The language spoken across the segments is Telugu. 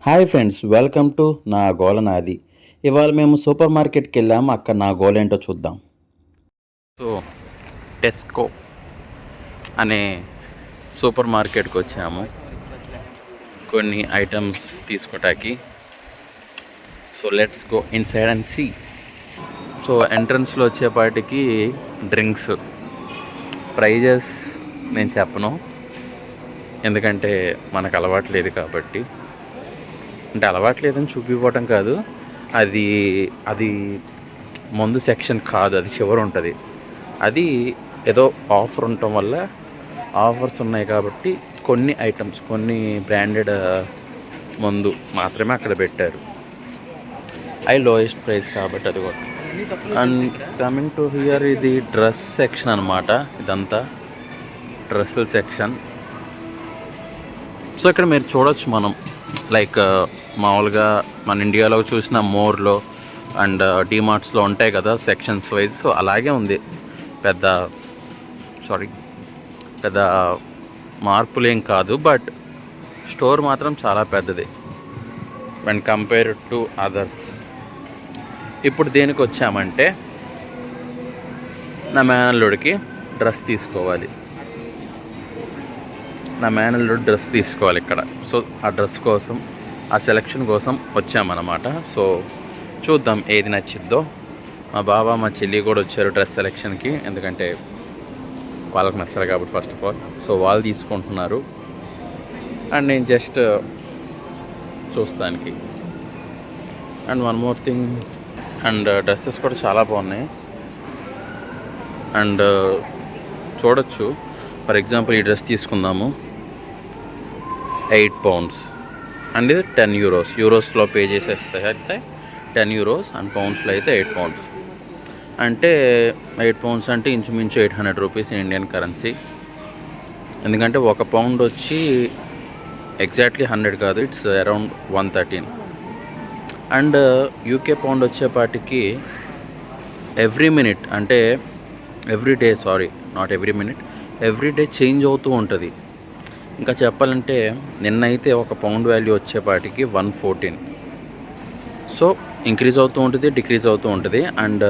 హాయ్ ఫ్రెండ్స్, వెల్కమ్ టు నా గోల నాది. ఇవాళ మేము సూపర్ మార్కెట్కి వెళ్ళాము. అక్కడ నా గోల ఏంటో చూద్దాం. సో టెస్కో అనే సూపర్ మార్కెట్కి వచ్చాము కొన్ని ఐటమ్స్ తీసుకోవటానికి. So let's go inside and see. So ఎంట్రన్స్లో వచ్చేపాటికి డ్రింక్స్ ప్రైజెస్ నేను చెప్పను, ఎందుకంటే మనకు అలవాటు లేదు కాబట్టి. అంటే అలవాట్లేదని చూపిపోవటం కాదు, అది అది ముందు సెక్షన్ కాదు, అది చివరి ఉంటుంది. అది ఏదో ఆఫర్ ఉండటం వల్ల ఆఫర్స్ ఉన్నాయి కాబట్టి కొన్ని ఐటమ్స్, కొన్ని బ్రాండెడ్ మందు మాత్రమే అక్కడ పెట్టారు. అవి లోయెస్ట్ ప్రైస్ కాబట్టి అది కూడా. అండ్ కమింగ్ టు హియర్, ఇది డ్రెస్ సెక్షన్ అనమాట. ఇదంతా డ్రెస్సుల సెక్షన్. సో ఇక్కడ మీరు చూడొచ్చు, మనం లైక్ మామూలుగా మన ఇండియాలో చూసిన మోర్లో అండ్ డీమార్ట్స్లో ఉంటాయి కదా సెక్షన్స్ వైజ్. సో అలాగే ఉంది. పెద్ద మార్పులు ఏం కాదు, బట్ స్టోర్ మాత్రం చాలా పెద్దది వెన్ కంపేర్ టు అదర్స్. ఇప్పుడు దేనికి వచ్చామంటే, నా మేనల్లుడికి డ్రెస్ తీసుకోవాలి. ఇక్కడ. సో ఆ డ్రెస్ కోసం, ఆ సెలెక్షన్ కోసం వచ్చామన్నమాట. సో చూద్దాం ఏది నచ్చిద్దో. మా బావ మా చెల్లి కూడా వచ్చారు డ్రెస్ సెలెక్షన్కి, ఎందుకంటే వాళ్ళకి నచ్చారు కాబట్టి ఫస్ట్ ఆఫ్ ఆల్. సో వాళ్ళు తీసుకుంటున్నారు అండ్ నేను జస్ట్ చూస్తానికి. And one more thing, and dresses కూడా చాలా బాగున్నాయి. అండ్ చూడొచ్చు, ఫర్ ఎగ్జాంపుల్ ఈ డ్రెస్ తీసుకుందాము, 8 pounds అండ్ ఇది 10 euros. యూరోస్లో పే చేసేస్తే అయితే 10 euros అండ్ పౌండ్స్లో అయితే 8 pounds. అంటే 8 pounds అంటే ఇంచుమించు 800 రూపీస్ ఇండియన్ కరెన్సీ. ఎందుకంటే ఒక పౌండ్ వచ్చి ఎగ్జాక్ట్లీ 100 కాదు, it's around 113. And UK pound వచ్చేపాటికి ఎవ్రీ మినిట్, అంటే ఎవ్రీ డే చేంజ్ అవుతూ ఉంటుంది. ఇంకా చెప్పాలంటే నిన్నైతే ఒక పౌండ్ వాల్యూ వచ్చేపాటికి 114. సో ఇంక్రీజ్ అవుతూ ఉంటుంది, డిక్రీజ్ అవుతూ ఉంటుంది. అండ్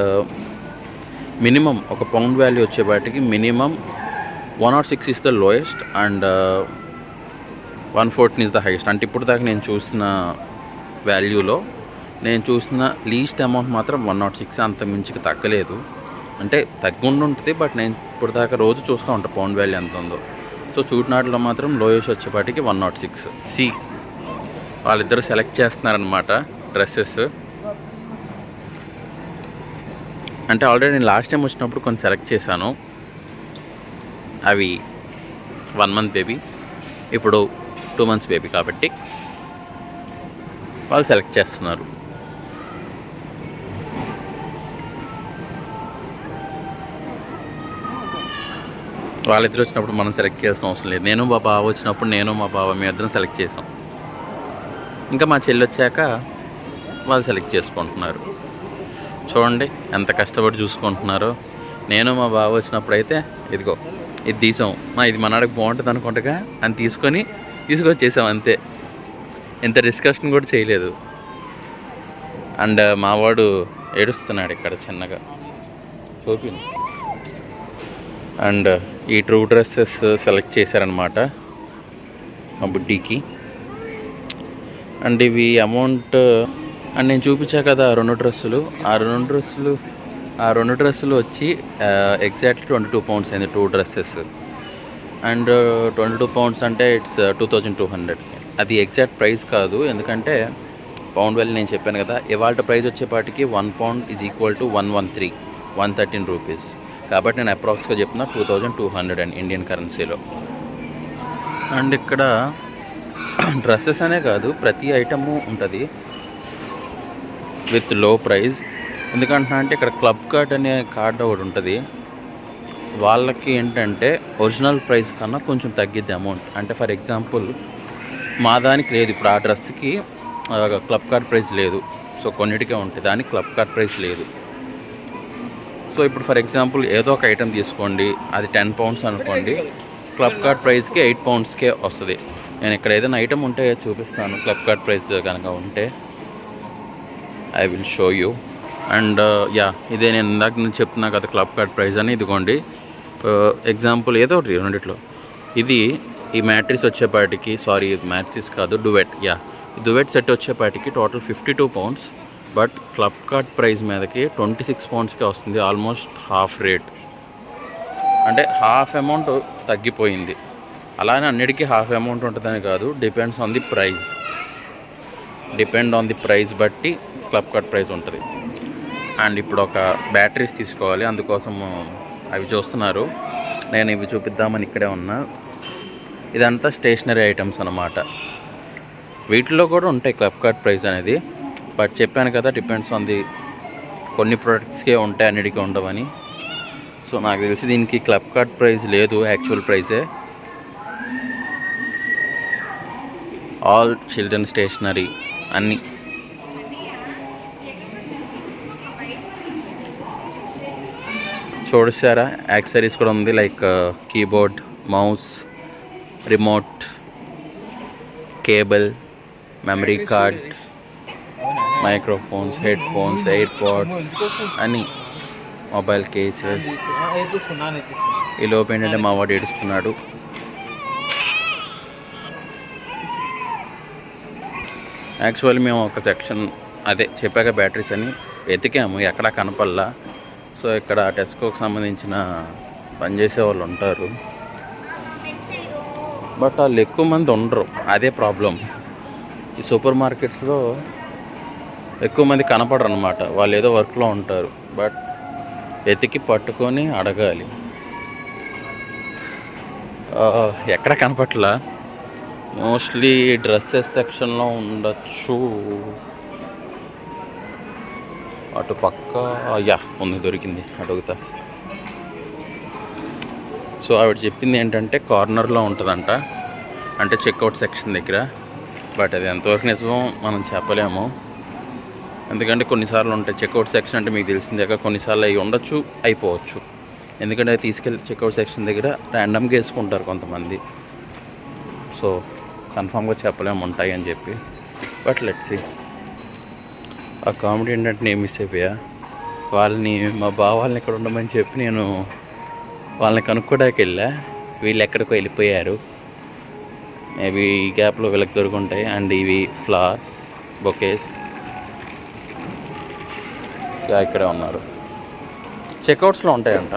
మినిమం ఒక పౌండ్ వాల్యూ వచ్చేపాటికి minimum 106 is the lowest and 114 is the highest. అంటే ఇప్పుడు దాకా నేను చూసిన వాల్యూలో నేను చూసిన లీస్ట్ అమౌంట్ మాత్రం 106, అంత మించికి తగ్గలేదు. అంటే తగ్గుండి ఉంటుంది, బట్ నేను ఇప్పుడు దాకా రోజు చూస్తూ ఉంటాను పౌండ్ వాల్యూ ఎంత ఉందో. సో చూడనాటిలో మాత్రం లోయెస్ట్ వచ్చేపాటికి 106. సి వాళ్ళిద్దరు సెలెక్ట్ చేస్తున్నారనమాట డ్రెస్సెస్. అంటే ఆల్రెడీ నేను లాస్ట్ టైం వచ్చినప్పుడు కొన్ని సెలెక్ట్ చేశాను, అవి 1 month బేబీ, ఇప్పుడు 2 months బేబీ కాబట్టి వాళ్ళు సెలెక్ట్ చేస్తున్నారు. వాళ్ళిద్దరు వచ్చినప్పుడు మనం సెలెక్ట్ చేయాల్సిన అవసరం లేదు. నేను మా బావ వచ్చినప్పుడు మేము ఇద్దరం సెలెక్ట్ చేసాం. ఇంకా మా చెల్లి వచ్చాక వాళ్ళు సెలెక్ట్ చేసుకుంటున్నారు. చూడండి ఎంత కష్టపడి చూసుకుంటున్నారో. నేను మా బావ వచ్చినప్పుడు అయితే ఇదిగో ఇది తీసాం, ఇది మనాడికి బాగుంటుంది అనుకుంటగా అని తీసుకొచ్చేసాం అంతే. ఇంత డిస్కషన్ కూడా చేయలేదు. అండ్ మావాడు ఏడుస్తున్నాడు ఇక్కడ చిన్నగా చూపింది. అండ్ ఈ 2 డ్రెస్సెస్ సెలెక్ట్ చేశారనమాట మా బుడ్డీకి. అండ్ ఇవి అమౌంట్ అండ్ నేను చూపించా కదా 2 డ్రెస్సులు, ఆ రెండు డ్రెస్సులు వచ్చి ఎగ్జాక్ట్లీ 22 pounds అయింది 2 డ్రెస్సెస్. అండ్ 22 pounds అంటే ఇట్స్ 2200. అది ఎగ్జాక్ట్ ప్రైస్ కాదు, ఎందుకంటే పౌండ్ వాల్యూ నేను చెప్పాను కదా. ఇవాళ ప్రైస్ వచ్చేపాటికి 1 pound is equal to 113 rupees. కాబట్టి నేను అప్రాక్స్గా చెప్తున్నా 2200 అండ్ ఇండియన్ కరెన్సీలో. అండ్ ఇక్కడ డ్రెస్సెస్ అనే కాదు, ప్రతి ఐటము ఉంటుంది విత్ లో ప్రైస్. ఎందుకంటున్నా అంటే ఇక్కడ క్లబ్ కార్డ్ అనే కార్డ్ ఒకటి ఉంటుంది. వాళ్ళకి ఏంటంటే ఒరిజినల్ ప్రైస్ కన్నా కొంచెం తగ్గిద్ది అమౌంట్. అంటే ఫర్ ఎగ్జాంపుల్ మా దానికి లేదు, ఇప్పుడు ఆ డ్రెస్కి క్లబ్ కార్డ్ ప్రైస్ లేదు. సో కొన్నిటికే ఉంటుంది, దానికి క్లబ్ కార్డ్ ప్రైస్ లేదు. సో ఇప్పుడు ఫర్ ఎగ్జాంపుల్ ఏదో ఒక ఐటెం తీసుకోండి, అది 10 pounds అనుకోండి, క్లబ్ కార్డ్ ప్రైస్కి 8 poundsకే వస్తుంది. నేను ఇక్కడ ఏదైనా ఐటమ్ ఉంటే చూపిస్తాను, ఫ్లిప్కార్ట్ ప్రైస్ కనుక ఉంటే I will show you. And yeah, ఇదే నేను ఇందాక నుంచి చెప్తున్నా కదా ఫ్లిప్కార్ట్ ప్రైస్ అని. ఇదిగోండి ఎగ్జాంపుల్ ఏదో ఒకటి రెండిట్లో. ఇది ఈ మ్యాట్రిస్ వచ్చేపాటికి, సారీ మ్యాట్రిస్ కాదు, డువెట్, యా డువెట్ సెట్ వచ్చేపాటికి total 52 pounds. But Flipkart price మీదకి 26 poundsకే వస్తుంది, ఆల్మోస్ట్ హాఫ్ రేట్. అంటే హాఫ్ అమౌంట్ తగ్గిపోయింది. అలానే అన్నిటికీ హాఫ్ అమౌంట్ ఉంటుందని కాదు, డిపెండ్ ఆన్ ది ప్రైస్ బట్టి ఫ్లిప్కార్ట్ ప్రైస్ ఉంటుంది. అండ్ ఇప్పుడు ఒక బ్యాటరీస్ తీసుకోవాలి, అందుకోసం అవి చూస్తున్నారు. నేను ఇవి చూపిద్దామని ఇక్కడే ఉన్నా. ఇదంతా స్టేషనరీ ఐటమ్స్ అన్నమాట. వీటిలో కూడా ఉంటాయి ఫ్లిప్కార్ట్ ప్రైస్ అనేది, బట్ చెప్పాను కదా డిపెండ్స్ ఆన్ ది, కొన్ని ప్రొడక్ట్స్కే ఉంటాయి, అన్నిటికీ ఉండవని. సో నాకు తెలిసి దీనికి ఫ్లిప్కార్ట్ ప్రైస్ లేదు, యాక్చువల్ ప్రైసే. ఆల్ చిల్డ్రన్ స్టేషనరీ అన్నీ. చూసారా, యాక్సెసరీస్ కూడా ఉంది, like keyboard, mouse, remote, cable, memory card, microphones, headphones, AirPods అన్నీ, మొబైల్ కేసెస్. ఈ లోపు ఏంటంటే మా వాడు ఏడుస్తున్నాడు. యాక్చువల్లీ మేము ఒక సెక్షన్, అదే చెప్పాక బ్యాటరీస్ అని వెతికాము, ఎక్కడా కనపల్లా. సో ఇక్కడ టెస్కోకి సంబంధించిన పనిచేసే వాళ్ళు ఉంటారు, బట్ వాళ్ళు ఎక్కువ మంది ఉండరు, అదే ప్రాబ్లం. ఈ సూపర్ మార్కెట్స్లో ఎక్కువ మంది కనపడరు అనమాట, వాళ్ళు ఏదో వర్క్లో ఉంటారు. బట్ వెతికి పట్టుకొని అడగాలి. ఎక్కడ కనపట్లా, మోస్ట్లీ డ్రెస్సెస్ సెక్షన్లో ఉండొచ్చు. అటు పక్క యా ఉంది, దొరికింది, అడుగుతా. సో ఆవిడ చెప్పింది ఏంటంటే కార్నర్లో ఉంటుందంట, అంటే చెక్అవుట్ సెక్షన్ దగ్గర. బట్ అది ఎంతవరకు నిజమో మనం చెప్పలేము, ఎందుకంటే కొన్నిసార్లు ఉంటాయి చెక్అవుట్ సెక్షన్ అంటే మీకు తెలిసిందే, కొన్నిసార్లు అవి ఉండొచ్చు, అయిపోవచ్చు. ఎందుకంటే అది తీసుకెళ్ళి చెక్అవుట్ సెక్షన్ దగ్గర ర్యాండమ్గా వేసుకుంటారు కొంతమంది. సో కన్ఫామ్గా చెప్పలేము ఉంటాయి అని చెప్పి. But let's see. ఆ కామెడీ ఏంటంటే నేను మిస్ అయిపోయా. వాళ్ళని, మా బావాళ్ళని ఇక్కడ ఉండమని చెప్పి నేను వాళ్ళని కనుక్కోడానికి వెళ్ళా, వీళ్ళు ఎక్కడికో వెళ్ళిపోయారు. మేబీ ఈ గ్యాప్లో వీళ్ళకి దొరుకుంటాయి. అండ్ ఇవి ఫ్లవర్స్, బొకేస్ ఇక్కడే ఉన్నారు, చెక్అవుట్స్లో ఉంటాయంట.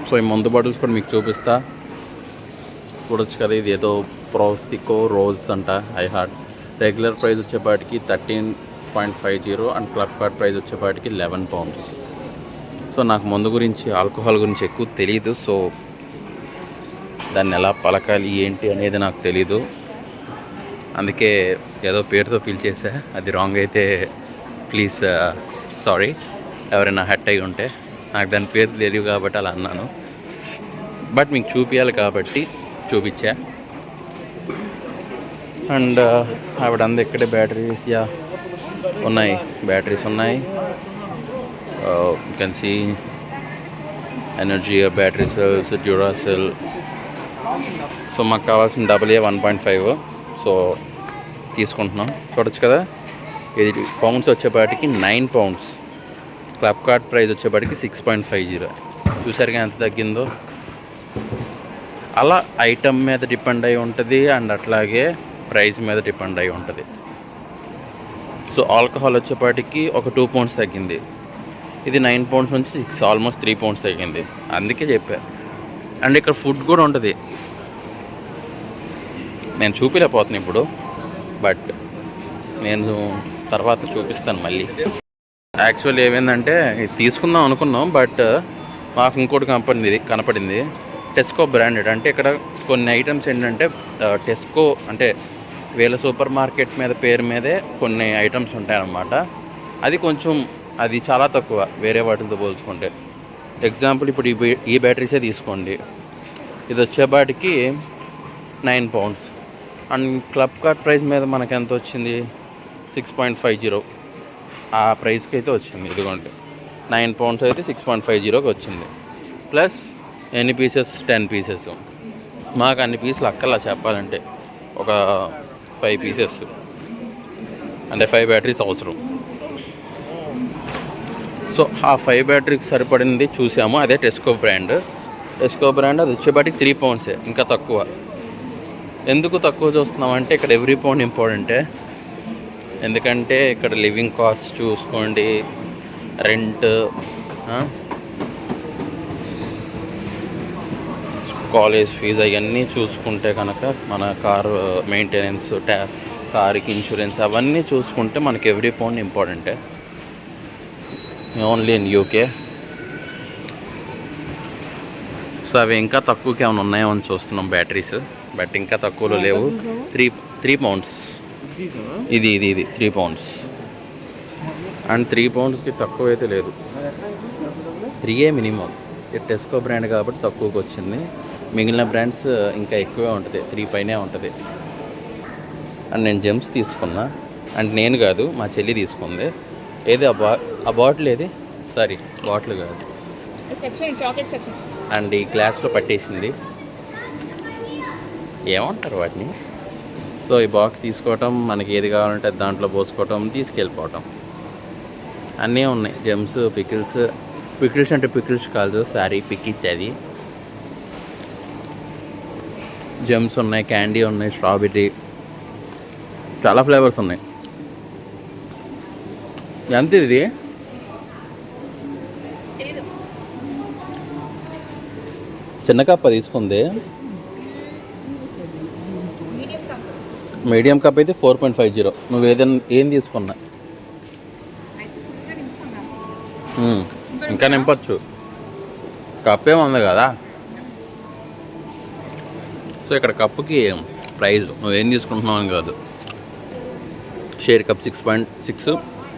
సో ఈ మందు బాటిల్స్ కూడా మీకు చూపిస్తా, చూడొచ్చు కదా. ఇది ఏదో ప్రోసికో రోజ్ అంట. ఐ హార్ట్ రెగ్యులర్ ప్రైస్ వచ్చేపాటికి 13.50 అండ్ ఫ్లిప్కార్ట్ ప్రైస్ వచ్చేపాటికి 11 pounds. సో నాకు మందు గురించి, ఆల్కహాల్ గురించి ఎక్కువ తెలీదు. సో దాన్ని ఎలా పలకాలి ఏంటి అనేది నాకు తెలీదు, అందుకే ఏదో పేరుతో పిలిచేసా. అది రాంగ్ అయితే ప్లీజ్ సారీ, ఎవరైనా హర్ట్ అయి ఉంటే. నాకు దాని పేరు తెలియదు కాబట్టి అలా అన్నాను, బట్ మీకు చూపించాలి కాబట్టి చూపించా. అండ్ ఆవిడ అంది ఇక్కడే బ్యాటరీస్ యా ఉన్నాయి, బ్యాటరీస్ ఉన్నాయి. You can see energy battery cells, Duracell. So మాకు కావాల్సిన AA 1.5, సో తీసుకుంటున్నాం. చూడొచ్చు కదా, ఇది పౌండ్స్ వచ్చేపాటికి 9 pounds. ఫ్లిప్కార్ట్ ప్రైస్ వచ్చేపాటికి 6.50. చూసారుగా ఎంత తగ్గిందో. అలా ఐటమ్ మీద డిపెండ్ అయి ఉంటుంది, అండ్ అట్లాగే ప్రైస్ మీద డిపెండ్ అయి ఉంటుంది. సో ఆల్కహాల్ వచ్చేపాటికి ఒక 2 pounds తగ్గింది. ఇది 9 pounds నుంచి 6, ఆల్మోస్ట్ 3 pounds తగ్గింది. అందుకే చెప్పా. అండ్ ఇక్కడ ఫుడ్ కూడా ఉంటుంది, నేను చూపించలేకపోతున్నాను ఇప్పుడు, బట్ నేను తర్వాత చూపిస్తాను మళ్ళీ. యాక్చువల్లీ ఏమైందంటే ఇది తీసుకుందాం అనుకున్నాం, బట్ మాకు ఇంకోటి కంపెనీ కనపడింది, టెస్కో బ్రాండెడ్. అంటే ఇక్కడ కొన్ని ఐటమ్స్ ఏంటంటే టెస్కో అంటే వీళ్ళ సూపర్ మార్కెట్ మీద పేరు మీదే కొన్ని ఐటమ్స్ ఉంటాయన్నమాట. అది కొంచెం, అది చాలా తక్కువ వేరే వాటితో పోల్చుకుంటే. ఎగ్జాంపుల్ ఇప్పుడు ఈ బ్యాటరీసే తీసుకోండి, ఇది వచ్చేపాటికి 9 pounds. అండ్ ఫ్లిప్కార్ట్ ప్రైస్ మీద మనకు ఎంత వచ్చింది, 6.50. ఆ ప్రైస్కి అయితే వచ్చింది. ఇదిగోండి 9 pounds అయితే 6.50కి వచ్చింది. ప్లస్ ఎన్ని పీసెస్, 10 pieces. మాకు అన్ని పీసులు అక్కలా చెప్పాలంటే. ఒక 5 పీసెస్, అంటే 5 బ్యాటరీస్ అవసరం. సో ఆ 5 బ్యాటరీకి సరిపడింది చూసాము. అదే టెస్కో బ్రాండ్ అది వచ్చేపాటికి 3 pounds, ఇంకా తక్కువ. ఎందుకు తక్కువ చూస్తున్నామంటే ఇక్కడ ఎవ్రీ పౌండ్ ఇంపార్టెంటే. ఎందుకంటే ఇక్కడ లివింగ్ కాస్ట్ చూసుకోండి, రెంట్, కాలేజ్ ఫీజు అవన్నీ చూసుకుంటే కనుక మన కార్ మెయింటెనెన్స్, కార్కి ఇన్సూరెన్స్ అవన్నీ చూసుకుంటే మనకి ఎవ్రీ పౌండ్ ఇంపార్టెంటే. Only in UK. సో అవి ఇంకా తక్కువకి ఏమైనా ఉన్నాయో అని చూస్తున్నాం బ్యాటరీస్, బట్ ఇంకా తక్కువలో లేవు. 3 pounds ఇది 3 pounds, అండ్ 3 poundsకి తక్కువ అయితే లేదు. 3 మినిమం. టెస్కో బ్రాండ్ కాబట్టి తక్కువకి వచ్చింది. మిగిలిన బ్రాండ్స్ ఇంకా ఎక్కువే ఉంటుంది, 3 పైనే ఉంటుంది. అండ్ నేను జెమ్స్ తీసుకున్నా, అండ్ నేను కాదు మా చెల్లి తీసుకుంది. ఏది ఆ బాటిల్ ఏది? సారీ, బాటిల్ కాదు, అండ్ ఈ గ్లాస్లో పట్టేసింది. ఏమంటారు వాటిని? సో ఈ బాక్స్ తీసుకోవటం, మనకి ఏది కావాలంటే దాంట్లో పోసుకోవటం, తీసుకెళ్ళిపోవటం అన్నీ ఉన్నాయి. జెమ్స్, పికిల్స్ అంటే పికిల్స్ కాదు, సారీ పికిట్ అది. జెమ్స్ ఉన్నాయి, క్యాండీ ఉన్నాయి, స్ట్రాబెర్రీ, చాలా ఫ్లేవర్స్ ఉన్నాయి. ఎంత ఇది? చిన్న కప్ తీసుకుంది. మీడియం కప్ అయితే 4.50. నువ్వు ఏం తీసుకున్నా? ఇంకా నింపచ్చు, కప్ ఏముంది కదా. సో ఇక్కడ కప్పుకి ప్రైస్ నువ్వేం తీసుకుంటున్నావు అని కాదు. Share cup 6.6,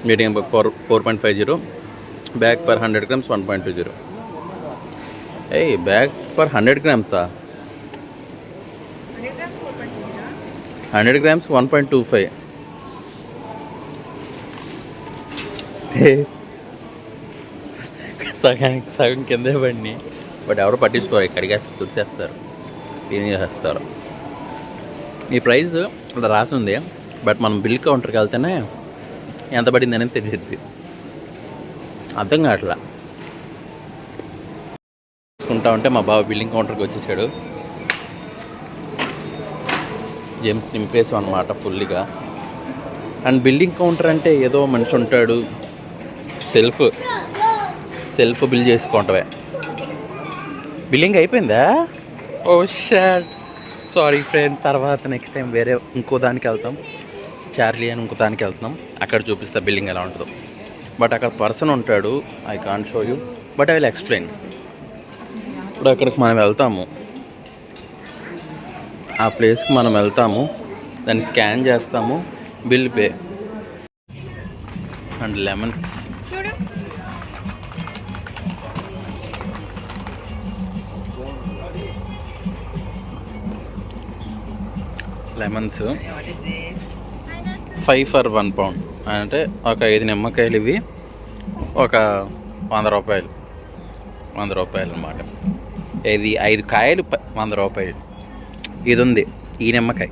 medium cup 4.50, bag per 100 grams 1.20. Bag per 100 grams 100 grams 1.25. సగం కిందే పడిని, బట్ ఎవరు పట్టించుకోరు. ఇక్కడికి తుడిచేస్తారు, తినేస్తారు. ఈ ప్రైస్ అలా రాసింది, బట్ మనం బిల్ కౌంటర్కి వెళ్తేనే ఎంత పడింది అనేది తెలిసింది. అర్థం కావట్లా. తీసుకుంటా ఉంటే మా బావ బిల్లింగ్ కౌంటర్కి వచ్చేసాడు. జెమ్స్ నింపేసాం అనమాట ఫుల్గా. అండ్ బిల్లింగ్ కౌంటర్ అంటే ఏదో మనిషి ఉంటాడు, సెల్ఫ్ బిల్ చేసుకోవటమే. బిల్లింగ్ అయిపోయిందా? ఓ షాట్, సారీ ఫ్రెండ్. తర్వాత నెక్స్ట్ టైం వేరే ఇంకో దానికి వెళ్తాం, చార్లీ అని ఇంకో దానికి వెళ్తున్నాం, అక్కడ చూపిస్తా బిల్లింగ్ ఎలా ఉంటుందో. బట్ అక్కడ పర్సన్ ఉంటాడు, I can't show you, but I will explain. ఇప్పుడు అక్కడికి మనం వెళ్తాము, ఆ ప్లేస్కి మనం వెళ్తాము, దాన్ని స్కాన్ చేస్తాము, bill pay. And lemons, lemons 5 for 1 pound, అంటే ఒక 5 నిమ్మకాయలు ఇవి, ఒక 100 రూపాయలు అన్నమాట. ఇది 5 కాయలు 100 రూపాయలు. ఇది ఉంది, ఈ నిమ్మకాయ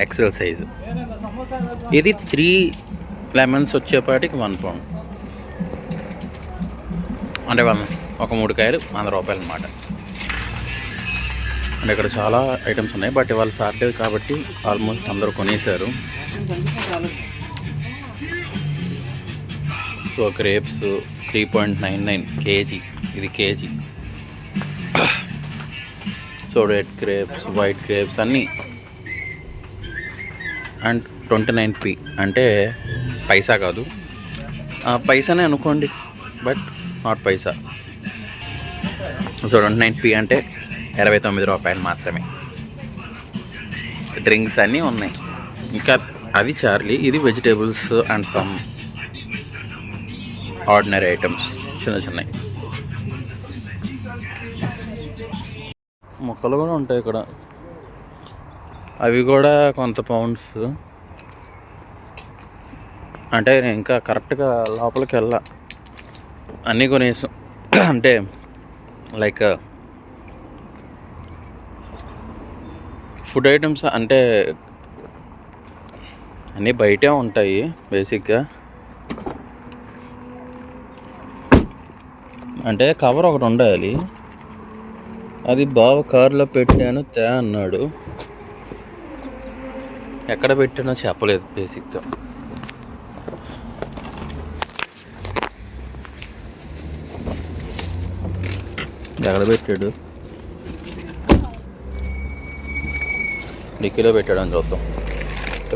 ఎక్సెల్ సైజు. ఇది 3 లెమన్స్ వచ్చేపాటికి 1 pound, అంటే ఒక 3 కాయలు 100 రూపాయలు అన్నమాట. అంటే ఇక్కడ చాలా ఐటమ్స్ ఉన్నాయి, బట్ ఇవాళ సాటర్డే కాబట్టి ఆల్మోస్ట్ అందరూ కొనేశారు. సో గ్రేప్స్ 3.99 kg, ఇది KG. So red grapes, white grapes అన్నీ. అండ్ 29p, అంటే పైసా కాదు, పైసానే అనుకోండి, but not Paisa. So 29p అంటే 29 రూపాయలు మాత్రమే. డ్రింక్స్ అన్నీ ఉన్నాయి. ఇంకా అది చార్లీ, ఇది vegetables and some ordinary items చిన్నవి. మొక్కలు కూడా ఉంటాయి ఇక్కడ, అవి కూడా కొంత పౌండ్స్. అంటే ఇంకా కరెక్ట్గా లోపలికి వెళ్ళా, అన్నీ కొనేసాం. అంటే లైక్ ఫుడ్ ఐటమ్స్ అంటే అన్నీ బయటే ఉంటాయి బేసిక్గా. అంటే కవర్ ఒకటి ఉండాలి, అది బావ కారులో పెట్టాను తే అన్నాడు. ఎక్కడ పెట్టానో చెప్పలేదు బేసిక్గా. ఎక్కడ పెట్టాడు, డిక్కీలో పెట్టాడు అని చూద్దాం.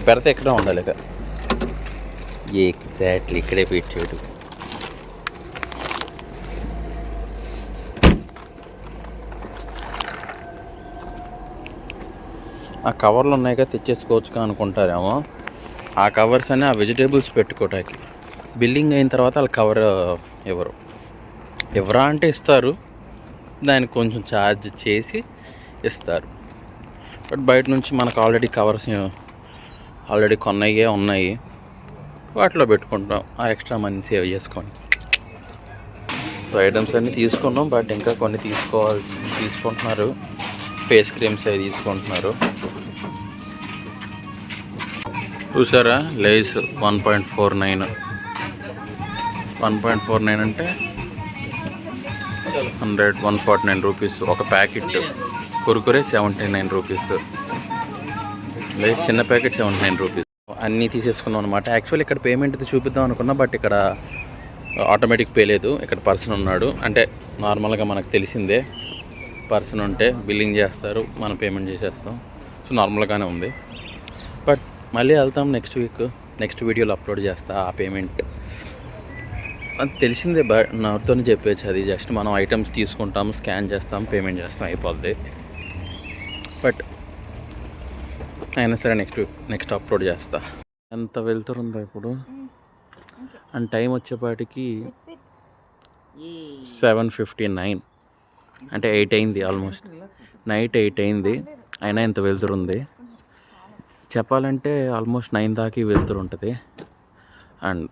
పెడితే ఎక్కడ ఉండాలి ఇక. ఎగ్జాక్ట్లీ ఇక్కడే పెట్టాడు. ఆ కవర్లు ఉన్నాయిగా తెచ్చేసుకోవచ్చు అనుకుంటారేమో. ఆ కవర్స్ అని ఆ వెజిటేబుల్స్ పెట్టుకోవటానికి. బిల్లింగ్ అయిన తర్వాత వాళ్ళు కవర్ ఎవరా అంటే ఇస్తారు, దానికి కొంచెం ఛార్జ్ చేసి ఇస్తారు. బట్ బయట నుంచి మనకు ఆల్రెడీ కవర్స్ ఆల్రెడీ కొన్నయ్యే ఉన్నాయి, వాటిలో పెట్టుకుంటాం ఆ ఎక్స్ట్రా మనీ సేవ్ చేసుకొని. సో ఐటమ్స్ అన్నీ తీసుకున్నాం, బట్ ఇంకా కొన్ని తీసుకుంటున్నారు. ఫేస్ క్రీమ్స్ అవి తీసుకుంటున్నారు. చూసారా, లేస్ 1.49 అంటే 149 రూపీస్ ఒక ప్యాకెట్. కురుకురే 79 రూపీస్, లేస్ చిన్న ప్యాకెట్ 79 రూపీస్. అన్నీ తీసేసుకున్నాం అనమాట. యాక్చువల్లీ ఇక్కడ పేమెంట్ చూపిద్దాం అనుకున్నా, బట్ ఇక్కడ ఆటోమేటిక్ పే లేదు. ఇక్కడ పర్సన్ ఉన్నాడు. అంటే నార్మల్గా మనకు తెలిసిందే, పర్సన్ ఉంటే బిల్లింగ్ చేస్తారు, మనం పేమెంట్ చేసేస్తాం. సో నార్మల్గానే ఉంది. బట్ మళ్ళీ వెళ్తాం నెక్స్ట్ వీడియోలో అప్లోడ్ చేస్తా ఆ పేమెంట్. అది తెలిసిందే, బట్ నాతోనే చెప్పేచ్చు. అది జస్ట్ మనం ఐటమ్స్ తీసుకుంటాం, స్కాన్ చేస్తాం, పేమెంట్ చేస్తాం, అయిపోద్ది. బట్ అయినా సరే నెక్స్ట్ అప్లోడ్ చేస్తా. ఎంత వెళ్తుందో ఇప్పుడు, అండ్ టైం వచ్చేపాటికి 7:59, అంటే 8 అయింది, ఆల్మోస్ట్ నైట్ 8 అయింది. అయినా ఎంత వెళ్తుంది చెప్పాలంటే ఆల్మోస్ట్ 9 దాకా వెళ్తుంటుంది. అండ్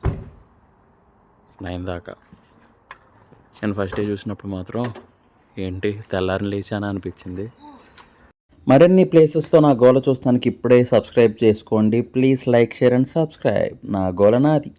9 దాకా నేను ఫస్ట్ డే చూసినప్పుడు మాత్రం ఏంటి తెల్లారిని లేచానా అనిపించింది. మరిన్ని ప్లేసెస్లో నా గోల చూస్తానికి ఇప్పుడే సబ్స్క్రైబ్ చేసుకోండి. Please like, share and subscribe. నా గోల నాది.